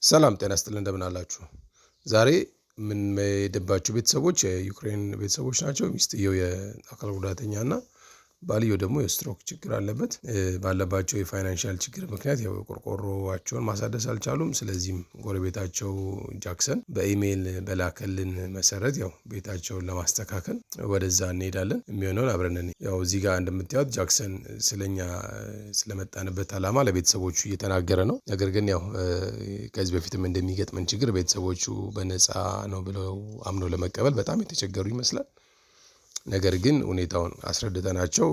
ሰላም ጤና ይስጥልን እንደምን አላችሁ? ዛሬ የምንሄድባቸው ቤተሰቦች የዩክሬን ቤተሰቦች ናቸው። ሚስትየው የአካል ጉዳተኛ እና ባልየው ደግሞ የስትሮክ ችግር አለበት። ባለባቸው የፋይናንሻል ችግር ምክንያት ያው ቆርቆሮአቸውን ማሳደስ አልቻሉም። ስለዚህም ጎረቤታቸው ጃክሰን በኢሜይል በላከልን መሰረት ያው ቤታቸውን ለማስተካከል ወደዛ እንሄዳለን። የሚሆነውን አብረን ያው እዚህ ጋር እንደምታዩት ጃክሰን ስለኛ ስለመጣንበት ዓላማ ለቤተሰቦቹ እየተናገረ ነው። ነገር ግን ያው ከዚህ በፊትም እንደሚገጥመን ችግር ቤተሰቦቹ በነፃ ነው ብለው አምነው ለመቀበል በጣም የተቸገሩ ይመስላል። ነገር ግን ሁኔታውን አስረድተናቸው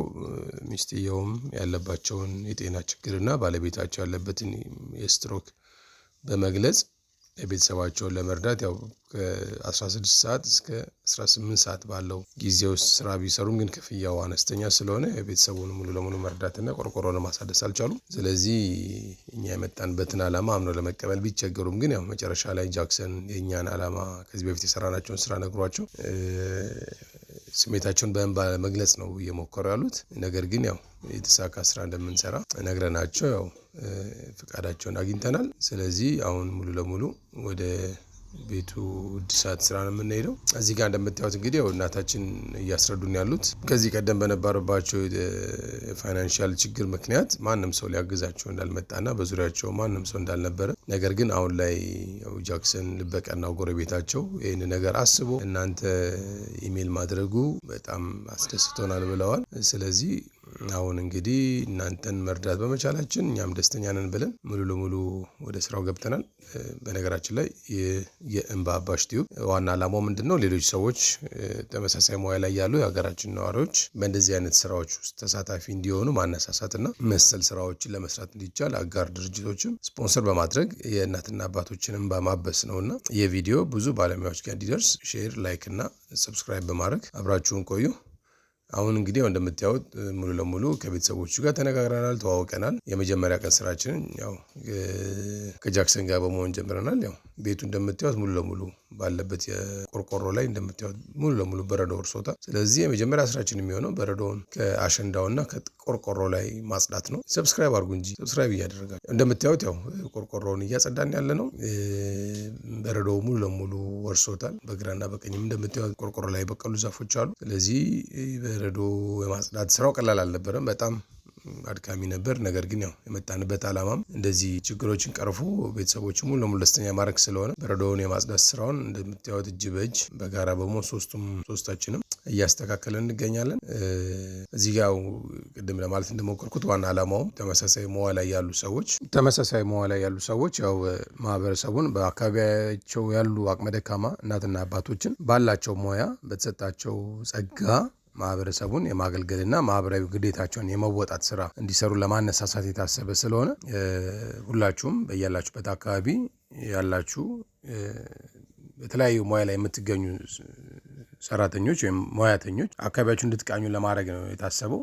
ሚስትየውም ያለባቸውን የጤና ችግርና ባለቤታቸው ያለበትን የስትሮክ በመግለጽ ቤተሰባቸውን ለመርዳት ያው ከ16 ሰዓት እስከ 18 ሰዓት ባለው ጊዜ ውስጥ ስራ ቢሰሩም ግን ክፍያው አነስተኛ ስለሆነ ቤተሰቡን ሙሉ ለሙሉ መርዳትና ቆርቆሮን ማሳደስ አልቻሉም። ስለዚህ እኛ የመጣንበትን ዓላማ አምነው ለመቀበል ቢቸገሩም ግን ያው መጨረሻ ላይ ጃክሰን የእኛን ዓላማ ከዚህ በፊት የሰራናቸውን ስራ ነግሯቸው ስሜታቸውን በእንባ መግለጽ ነው እየሞከሩ ያሉት። ነገር ግን ያው የተሳካ ስራ እንደምንሰራ ነግረናቸው ያው ፍቃዳቸውን አግኝተናል። ስለዚህ አሁን ሙሉ ለሙሉ ወደ ቤቱ እድሳት ስራ ነው የምንሄደው። እዚህ ጋር እንደምታዩት እንግዲህ ያው እናታችን እያስረዱን ያሉት ከዚህ ቀደም በነበረባቸው የፋይናንሻል ችግር ምክንያት ማንም ሰው ሊያግዛቸው እንዳልመጣና በዙሪያቸው ማንም ሰው እንዳልነበረ፣ ነገር ግን አሁን ላይ ያው ጃክሰን ልበቀናው ጎረቤታቸው ይህን ነገር አስቦ እናንተ ኢሜል ማድረጉ በጣም አስደስቶናል ብለዋል። ስለዚህ አሁን እንግዲህ እናንተን መርዳት በመቻላችን እኛም ደስተኛ ነን ብለን ሙሉ ለሙሉ ወደ ስራው ገብተናል። በነገራችን ላይ የእንባ አባሽ ቲዩብ ዋና ዓላማው ምንድነው? ሌሎች ሰዎች ተመሳሳይ ሙያ ላይ ያሉ የሀገራችን ነዋሪዎች በእንደዚህ አይነት ስራዎች ውስጥ ተሳታፊ እንዲሆኑ ማነሳሳትና መሰል ስራዎችን ለመስራት እንዲቻል አጋር ድርጅቶችን ስፖንሰር በማድረግ የእናትና አባቶችን እንባ ማበስ ነውና የቪዲዮ ብዙ ባለሙያዎች ጋር እንዲደርስ ሼር፣ ላይክ እና ሰብስክራይብ በማድረግ አብራችሁን ቆዩ። አሁን እንግዲህ እንደምታዩት ሙሉ ለሙሉ ከቤተሰቦቹ ጋር ተነጋግረናል፣ ተዋውቀናል። የመጀመሪያ ቀን ስራችንን ያው ከጃክሰን ጋር በመሆን ጀምረናል። ያው ቤቱ እንደምታዩት ሙሉ ለሙሉ ባለበት የቆርቆሮ ላይ እንደምታዩት ሙሉ ለሙሉ በረዶ ወርሶታል። ስለዚህ የመጀመሪያ ስራችን የሚሆነው በረዶውን ከአሸንዳውና ከቆርቆሮ ላይ ማጽዳት ነው። ሰብስክራይብ አድርጉ እንጂ ሰብስክራይብ እያደረጋችሁ እንደምታዩት ያው ቆርቆሮውን እያጸዳን ያለ ነው። በረዶው ሙሉ ለሙሉ ወርሶታል። በግራና በቀኝም እንደምታዩት ቆርቆሮ ላይ በቀሉ ዛፎች አሉ። ስለዚህ በረዶ የማጽዳት ስራው ቀላል አልነበረም። በጣም አድካሚ ነበር። ነገር ግን ያው የመጣንበት ዓላማም እንደዚህ ችግሮችን ቀርፎ ቤተሰቦችን ሙሉ ለሙሉ ደስተኛ ማድረግ ስለሆነ በረዶውን የማጽዳት ስራውን እንደምታዩት እጅ በእጅ በጋራ በመሆን ሶስታችንም እያስተካከለን እንገኛለን። እዚህ ጋር ቅድም ለማለት እንደሞከርኩት ዋና ዓላማውም ተመሳሳይ ሙያ ላይ ያሉ ሰዎች ያው ማህበረሰቡን በአካባቢያቸው ያሉ አቅመ ደካማ እናትና አባቶችን ባላቸው ሙያ በተሰጣቸው ጸጋ ማህበረሰቡን የማገልገልና ማህበራዊ ግዴታቸውን የመወጣት ስራ እንዲሰሩ ለማነሳሳት የታሰበ ስለሆነ ሁላችሁም በያላችሁበት አካባቢ ያላችሁ በተለያዩ ሙያ ላይ የምትገኙ ሰራተኞች ወይም ሙያተኞች አካባቢያችሁ እንድትቃኙ ለማድረግ ነው የታሰበው።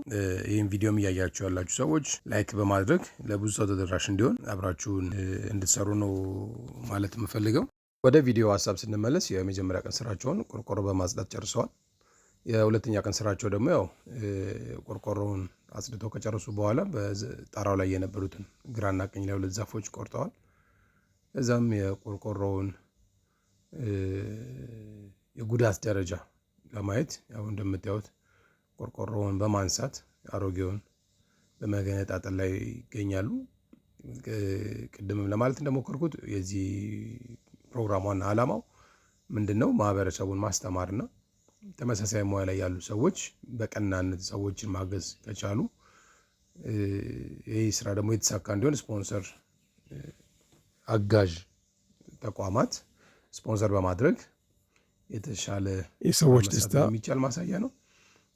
ይህን ቪዲዮም እያያችሁ ያላችሁ ሰዎች ላይክ በማድረግ ለብዙ ሰው ተደራሽ እንዲሆን አብራችሁን እንድትሰሩ ነው ማለት የምፈልገው። ወደ ቪዲዮ ሀሳብ ስንመለስ የመጀመሪያ ቀን ስራቸውን ቆርቆሮ በማጽዳት ጨርሰዋል። የሁለተኛ ቀን ስራቸው ደግሞ ያው ቆርቆሮውን አጽድተው ከጨረሱ በኋላ በጣራው ላይ የነበሩትን ግራና ቀኝ ላይ ሁለት ዛፎች ቆርጠዋል። እዛም የቆርቆሮውን የጉዳት ደረጃ ለማየት ያው እንደምታዩት ቆርቆሮውን በማንሳት አሮጌውን በመገነጣጠል ላይ ይገኛሉ። ቅድምም ለማለት እንደሞከርኩት የዚህ ፕሮግራም ዋና ዓላማው ምንድነው? ማህበረሰቡን ማስተማርና ተመሳሳይ ሙያ ላይ ያሉ ሰዎች በቀናነት ሰዎችን ማገዝ ከቻሉ ይህ ስራ ደግሞ የተሳካ እንዲሆን ስፖንሰር አጋዥ ተቋማት ስፖንሰር በማድረግ የተሻለ የሰዎች ደስታ የሚቻል ማሳያ ነው።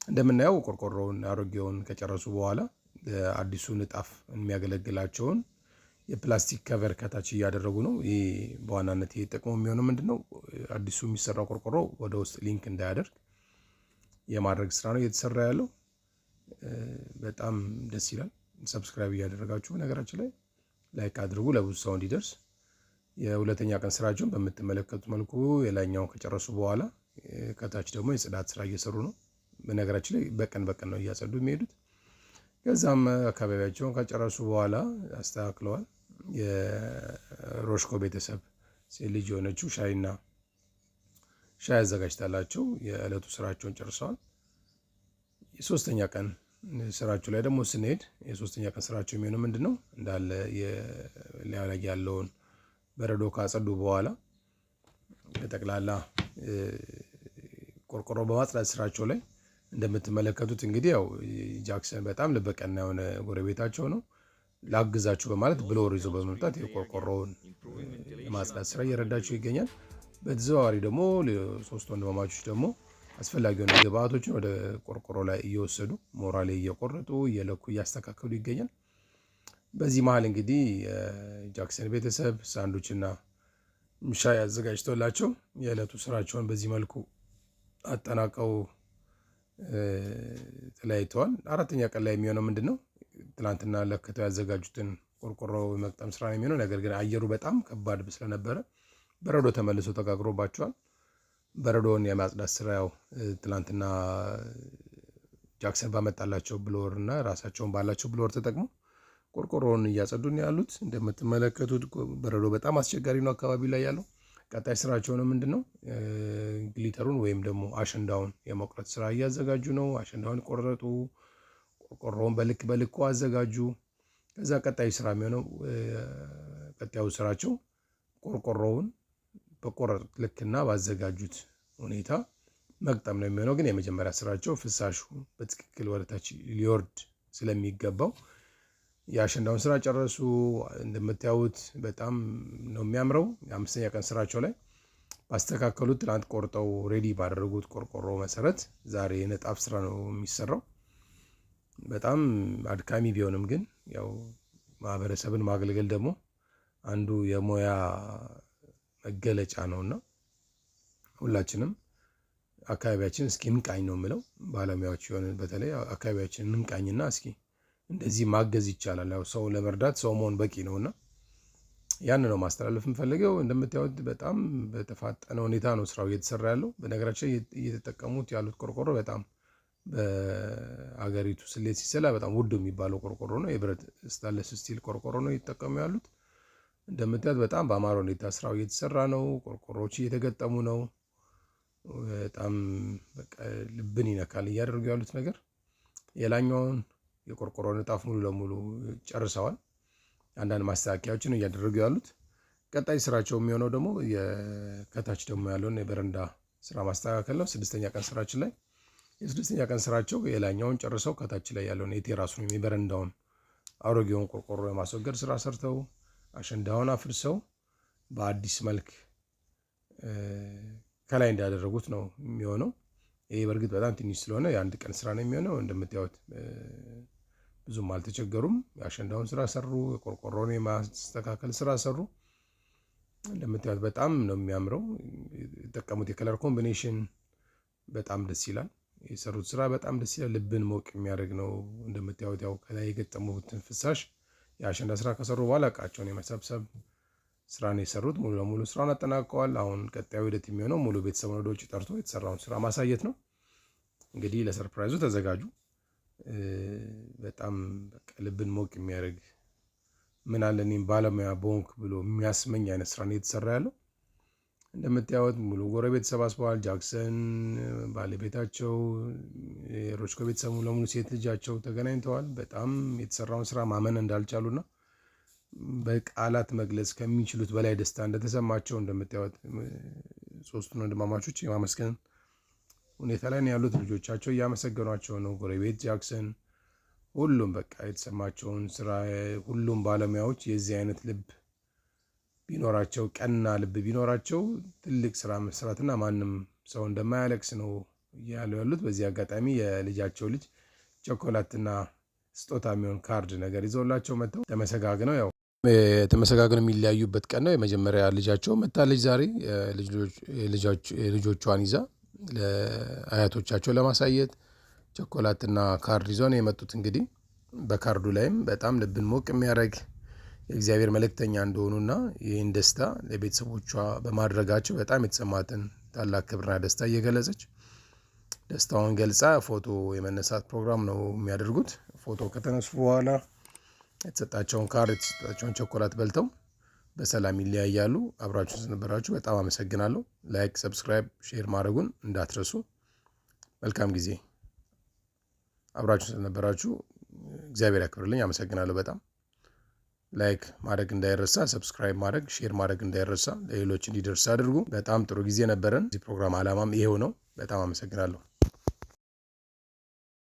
እንደምናየው ቆርቆሮውን አሮጌውን ከጨረሱ በኋላ አዲሱ ንጣፍ የሚያገለግላቸውን የፕላስቲክ ከቨር ከታች እያደረጉ ነው። ይህ በዋናነት ጥቅሙ የሚሆነው ምንድነው? አዲሱ የሚሰራው ቆርቆሮ ወደ ውስጥ ሊንክ እንዳያደርግ የማድረግ ስራ ነው እየተሰራ ያለው። በጣም ደስ ይላል። ሰብስክራይብ እያደረጋችሁ ነገራችን ላይ ላይክ አድርጉ ለብዙ ሰው እንዲደርስ። የሁለተኛ ቀን ስራቸውን በምትመለከቱት መልኩ የላይኛውን ከጨረሱ በኋላ ከታች ደግሞ የጽዳት ስራ እየሰሩ ነው። በነገራችን ላይ በቀን ነው እያጸዱ የሚሄዱት። ከዛም አካባቢያቸውን ከጨረሱ በኋላ አስተካክለዋል። የሮሽኮ ቤተሰብ ሴት ልጅ የሆነችው ሻይ አዘጋጅታላቸው የዕለቱ ስራቸውን ጨርሰዋል። የሶስተኛ ቀን ስራቸው ላይ ደግሞ ስንሄድ የሶስተኛ ቀን ስራቸው የሚሆነው ምንድን ነው? እንዳለ ላዩ ላይ ያለውን በረዶ ካጸዱ በኋላ ጠቅላላ ቆርቆሮ በማጽዳት ስራቸው ላይ እንደምትመለከቱት እንግዲህ ያው ጃክሰን በጣም ልበቀና የሆነ ጎረቤታቸው ነው። ላግዛችሁ በማለት ብሎወር ይዞ በመምጣት የቆርቆሮውን የማጽዳት ስራ እየረዳቸው ይገኛል። በተዘዋዋሪ ደግሞ ሶስት ወንድማማቾች ደግሞ አስፈላጊ የሆኑ ግብአቶችን ወደ ቆርቆሮ ላይ እየወሰዱ ሞራሌ እየቆረጡ እየለኩ እያስተካከሉ ይገኛል። በዚህ መሀል እንግዲህ ጃክሰን ቤተሰብ ሳንዱችና ሻይ አዘጋጅቶላቸው የዕለቱ ስራቸውን በዚህ መልኩ አጠናቀው ተለያይተዋል። አራተኛ ቀን ላይ የሚሆነው ምንድን ነው? ትናንትና ለክተው ያዘጋጁትን ቆርቆሮ መቅጠም ስራ ነው የሚሆነው። ነገር ግን አየሩ በጣም ከባድ ስለነበረ በረዶ ተመልሶ ተጋግሮባቸዋል። በረዶውን የማጽዳት ስራ ያው ትናንትና ጃክሰን ባመጣላቸው ብሎወር እና ራሳቸውን ባላቸው ብሎወር ተጠቅሞ ቆርቆሮውን እያጸዱ ነው ያሉት። እንደምትመለከቱት በረዶ በጣም አስቸጋሪ ነው አካባቢ ላይ ያለው። ቀጣይ ስራቸው ነው ምንድን ነው? ግሊተሩን ወይም ደግሞ አሸንዳውን የመቁረጥ ስራ እያዘጋጁ ነው። አሸንዳውን ቆረጡ፣ ቆርቆሮውን በልኩ አዘጋጁ። ከዛ ቀጣዩ ስራ የሚሆነው ቀጣዩ ስራቸው ቆርቆሮውን በቆረጡት ልክና ባዘጋጁት ሁኔታ መግጠም ነው የሚሆነው። ግን የመጀመሪያ ስራቸው ፍሳሹ በትክክል ወደታች ሊወርድ ስለሚገባው የአሸንዳውን ስራ ጨረሱ። እንደምታዩት በጣም ነው የሚያምረው። የአምስተኛ ቀን ስራቸው ላይ ባስተካከሉት ትናንት ቆርጠው ሬዲ ባደረጉት ቆርቆሮ መሰረት ዛሬ የንጣፍ ስራ ነው የሚሰራው። በጣም አድካሚ ቢሆንም ግን ያው ማህበረሰብን ማገልገል ደግሞ አንዱ የሙያ መገለጫ ነውና ሁላችንም አካባቢያችን እስኪ እንቃኝ ነው የምለው። ባለሙያዎች የሆነ በተለይ አካባቢያችን እንቃኝና እስኪ እንደዚህ ማገዝ ይቻላል። ያው ሰው ለመርዳት ሰው መሆን በቂ ነውና ያን ነው ማስተላለፍ የምፈልገው። እንደምታዩት በጣም በተፋጠነ ሁኔታ ነው ስራው እየተሰራ ያለው። በነገራችን እየተጠቀሙት ያሉት ቆርቆሮ በጣም በአገሪቱ ስሌት ሲሰላ በጣም ውድ የሚባለው ቆርቆሮ ነው። የብረት ስታንለስ ስቲል ቆርቆሮ ነው እየተጠቀሙ ያሉት። እንደምታዩት በጣም በአማረ ሁኔታ ስራው እየተሰራ ነው። ቆርቆሮዎች እየተገጠሙ ነው። በጣም በቃ ልብን ይነካል እያደረጉ ያሉት ነገር። የላኛውን የቆርቆሮ ንጣፍ ሙሉ ለሙሉ ጨርሰዋል። አንዳንድ ማስተካከያዎችን እያደረጉ ያሉት። ቀጣይ ስራቸው የሚሆነው ደግሞ ከታች ደግሞ ያለውን የበረንዳ ስራ ማስተካከል ነው። ስድስተኛ ቀን ስራችን ላይ የስድስተኛ ቀን ስራቸው የላኛውን ጨርሰው ከታች ላይ ያለውን የቴራሱን የበረንዳውን አሮጌውን ቆርቆሮ የማስወገድ ስራ ሰርተው አሸንዳውን አፍርሰው በአዲስ መልክ ከላይ እንዳደረጉት ነው የሚሆነው። ይሄ በእርግጥ በጣም ትንሽ ስለሆነ የአንድ ቀን ስራ ነው የሚሆነው። እንደምታዩት ብዙም አልተቸገሩም። የአሸንዳውን ስራ ሰሩ፣ የቆርቆሮን የማስተካከል ስራ ሰሩ። እንደምታዩት በጣም ነው የሚያምረው። የተጠቀሙት የከለር ኮምቢኔሽን በጣም ደስ ይላል። የሰሩት ስራ በጣም ደስ ይላል። ልብን ሞቅ የሚያደርግ ነው። እንደምታዩት ያው ከላይ የገጠሙትን ፍሳሽ የአሸንዳ ስራ ከሰሩ በኋላ እቃቸውን የመሰብሰብ ስራ ነው የሰሩት። ሙሉ ለሙሉ ስራውን አጠናቀዋል። አሁን ቀጣዩ ሂደት የሚሆነው ሙሉ ቤተሰቡን ወደ ውጭ ጠርቶ የተሰራውን ስራ ማሳየት ነው። እንግዲህ ለሰርፕራይዙ ተዘጋጁ። በጣም በቃ ልብን ሞቅ የሚያደርግ ምን አለ እኔም ባለሙያ በሆንክ ብሎ የሚያስመኝ አይነት ስራ ነው የተሰራ ያለው። እንደምታዩት ሙሉ ጎረቤት ተሰባስበዋል። ጃክሰን ባለቤታቸው፣ የሮችኮ ቤተሰቡ ለሙሉ ሴት ልጃቸው ተገናኝተዋል። በጣም የተሰራውን ስራ ማመን እንዳልቻሉና በቃላት መግለጽ ከሚችሉት በላይ ደስታ እንደተሰማቸው እንደምታዩት ሶስቱን ወንድማማቾች የማመስገን ሁኔታ ላይ ነው ያሉት። ልጆቻቸው እያመሰገኗቸው ነው። ጎረቤት ጃክሰን፣ ሁሉም በቃ የተሰማቸውን ስራ ሁሉም ባለሙያዎች የዚህ አይነት ልብ ቢኖራቸው ቀና ልብ ቢኖራቸው ትልቅ ስራ መስራትና ማንም ሰው እንደማያለቅስ ነው እያሉ ያሉት። በዚህ አጋጣሚ የልጃቸው ልጅ ቸኮላትና ስጦታ የሚሆን ካርድ ነገር ይዘውላቸው መጥተው ተመሰጋግነው ያው የተመሰጋግነው የሚለያዩበት ቀን ነው። የመጀመሪያ ልጃቸው መታለች ዛሬ ልጆቿን ይዛ ለአያቶቻቸው ለማሳየት ቸኮላትና ካርድ ይዘው ነው የመጡት። እንግዲህ በካርዱ ላይም በጣም ልብን ሞቅ የሚያደርግ የእግዚአብሔር መልእክተኛ እንደሆኑና ይህን ደስታ ለቤተሰቦቿ በማድረጋቸው በጣም የተሰማትን ታላቅ ክብርና ደስታ እየገለጸች ደስታውን ገልጻ ፎቶ የመነሳት ፕሮግራም ነው የሚያደርጉት። ፎቶ ከተነሱ በኋላ የተሰጣቸውን ካርድ የተሰጣቸውን ቸኮላት በልተው በሰላም ይለያያሉ። አብራችሁ ስለነበራችሁ በጣም አመሰግናለሁ። ላይክ፣ ሰብስክራይብ፣ ሼር ማድረጉን እንዳትረሱ። መልካም ጊዜ። አብራችሁ ስለነበራችሁ እግዚአብሔር ያክብርልኝ። አመሰግናለሁ በጣም። ላይክ ማድረግ እንዳይረሳ፣ ሰብስክራይብ ማድረግ፣ ሼር ማድረግ እንዳይረሳ፣ ለሌሎች እንዲደርስ አድርጉ። በጣም ጥሩ ጊዜ ነበረን። እዚህ ፕሮግራም ዓላማም ይሄው ነው። በጣም አመሰግናለሁ።